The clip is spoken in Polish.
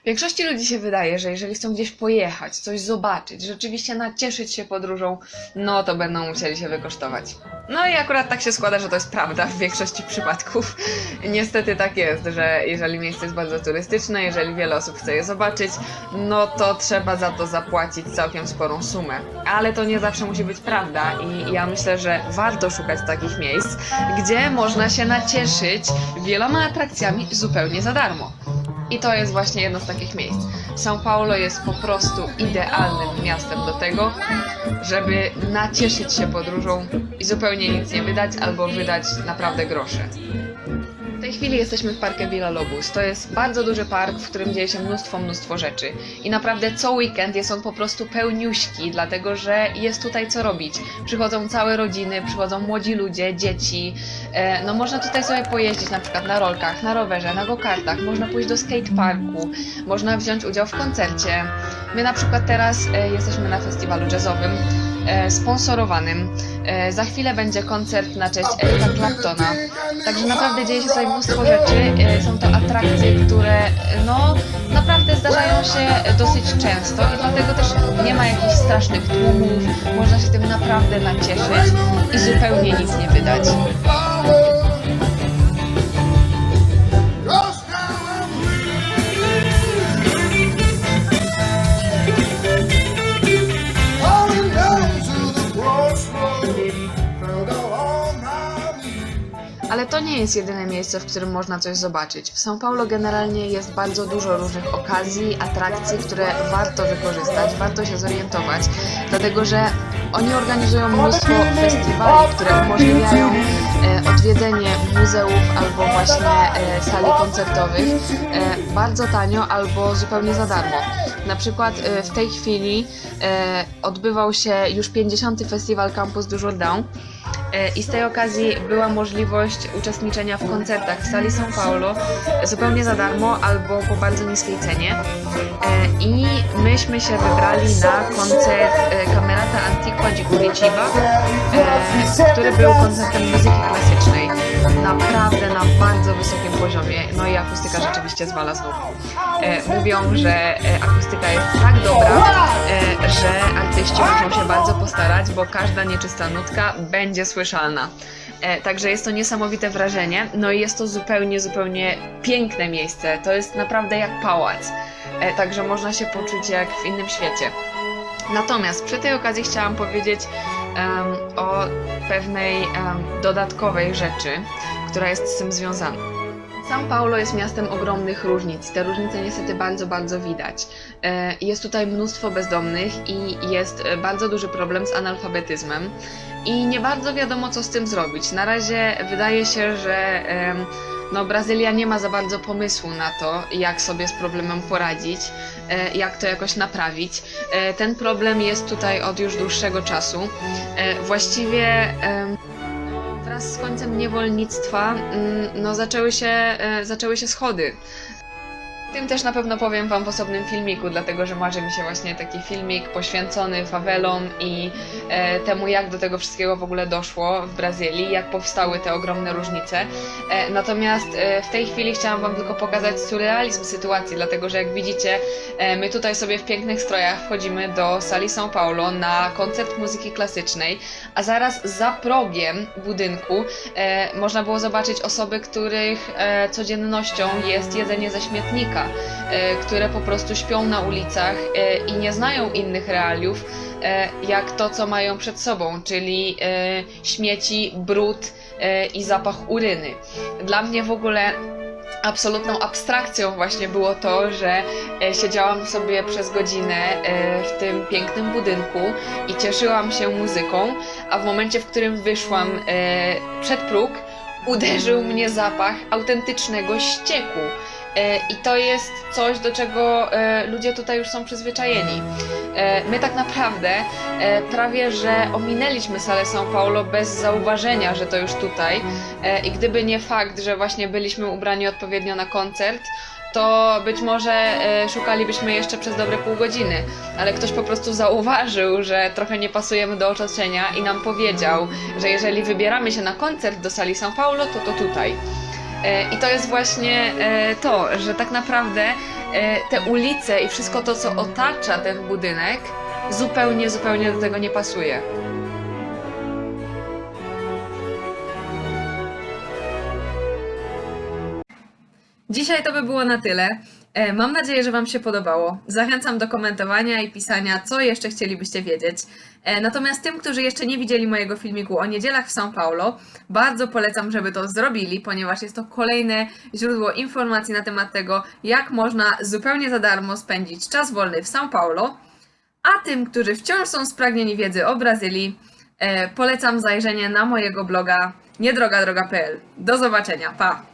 Większości ludzi się wydaje, że jeżeli chcą gdzieś pojechać, coś zobaczyć, rzeczywiście nacieszyć się podróżą, no to będą musieli się wykosztować. No i akurat tak się składa, że to jest prawda w większości przypadków. Niestety tak jest, że jeżeli miejsce jest bardzo turystyczne, jeżeli wiele osób chce je zobaczyć, no to trzeba za to zapłacić całkiem sporą sumę. Ale to nie zawsze musi być prawda i ja myślę, że warto szukać takich miejsc, gdzie można się nacieszyć wieloma atrakcjami zupełnie za darmo. I to jest właśnie jedno z takich miejsc. São Paulo jest po prostu idealnym miastem do tego, żeby nacieszyć się podróżą i zupełnie nic nie wydać albo wydać naprawdę grosze. W tej chwili jesteśmy w Parque Villa-Lobos. To jest bardzo duży park, w którym dzieje się mnóstwo rzeczy. I naprawdę co weekend jest on po prostu pełniuśki, dlatego że jest tutaj co robić. Przychodzą całe rodziny, przychodzą młodzi ludzie, dzieci. No można tutaj sobie pojeździć na przykład na rolkach, na rowerze, na go-kartach, można pójść do skateparku, można wziąć udział w koncercie. My na przykład teraz jesteśmy na festiwalu jazzowym, sponsorowanym. Za chwilę będzie koncert na cześć Erika Claptona. Także naprawdę dzieje się tutaj mnóstwo rzeczy. Są to atrakcje, które no naprawdę zdarzają się dosyć często i dlatego też nie ma jakichś strasznych tłumów. Można się tym naprawdę nacieszyć i zupełnie nic nie wydać. Ale to nie jest jedyne miejsce, w którym można coś zobaczyć. W São Paulo generalnie jest bardzo dużo różnych okazji, atrakcji, które warto wykorzystać, warto się zorientować, dlatego że oni organizują mnóstwo festiwali, które umożliwiają odwiedzenie muzeów albo właśnie sali koncertowych bardzo tanio albo zupełnie za darmo. Na przykład w tej chwili odbywał się już 50. festiwal Campus do Jordão. I z tej okazji była możliwość uczestniczenia w koncertach w sali São Paulo zupełnie za darmo albo po bardzo niskiej cenie. I myśmy się wybrali na koncert Camerata Antigua de Curitiba, który był koncertem muzyki klasycznej. Naprawdę na bardzo wysokim poziomie, no i akustyka rzeczywiście zwala z nóg. Mówią, że akustyka jest tak dobra, że artyści muszą się bardzo postarać, bo każda nieczysta nutka będzie słyszalna. Także jest to niesamowite wrażenie, no i jest to zupełnie piękne miejsce. To jest naprawdę jak pałac, także można się poczuć jak w innym świecie. Natomiast przy tej okazji chciałam powiedzieć o pewnej dodatkowej rzeczy, która jest z tym związana. São Paulo jest miastem ogromnych różnic. Te różnice niestety bardzo widać. Jest tutaj mnóstwo bezdomnych i jest bardzo duży problem z analfabetyzmem i nie bardzo wiadomo, co z tym zrobić. Na razie wydaje się, że no, Brazylia nie ma za bardzo pomysłu na to, jak sobie z problemem poradzić, jak to jakoś naprawić. Ten problem jest tutaj od już dłuższego czasu. Właściwie wraz z końcem niewolnictwa no, zaczęły się schody. O tym też na pewno powiem wam w osobnym filmiku, dlatego że marzy mi się właśnie taki filmik poświęcony fawelom i temu, jak do tego wszystkiego w ogóle doszło w Brazylii, jak powstały te ogromne różnice. Natomiast w tej chwili chciałam wam tylko pokazać surrealizm sytuacji, dlatego że jak widzicie, my tutaj sobie w pięknych strojach wchodzimy do sali São Paulo na koncert muzyki klasycznej, a zaraz za progiem budynku można było zobaczyć osoby, których codziennością jest jedzenie ze śmietnika, które po prostu śpią na ulicach i nie znają innych realiów jak to, co mają przed sobą, czyli śmieci, brud i zapach uryny. Dla mnie w ogóle absolutną abstrakcją właśnie było to, że siedziałam sobie przez godzinę w tym pięknym budynku i cieszyłam się muzyką, a w momencie, w którym wyszłam przed próg, uderzył mnie zapach autentycznego ścieku. I to jest coś, do czego ludzie tutaj już są przyzwyczajeni. My tak naprawdę prawie że ominęliśmy salę São Paulo bez zauważenia, że to już tutaj. I gdyby nie fakt, że właśnie byliśmy ubrani odpowiednio na koncert, to być może szukalibyśmy jeszcze przez dobre pół godziny. Ale ktoś po prostu zauważył, że trochę nie pasujemy do otoczenia i nam powiedział, że jeżeli wybieramy się na koncert do sali São Paulo, to tutaj. I to jest właśnie to, że tak naprawdę te ulice i wszystko to, co otacza ten budynek, zupełnie do tego nie pasuje. Dzisiaj to by było na tyle. Mam nadzieję, że Wam się podobało. Zachęcam do komentowania i pisania, co jeszcze chcielibyście wiedzieć. Natomiast tym, którzy jeszcze nie widzieli mojego filmiku o niedzielach w São Paulo, bardzo polecam, żeby to zrobili, ponieważ jest to kolejne źródło informacji na temat tego, jak można zupełnie za darmo spędzić czas wolny w São Paulo. A tym, którzy wciąż są spragnieni wiedzy o Brazylii, polecam zajrzenie na mojego bloga niedrogadroga.pl. Do zobaczenia, pa!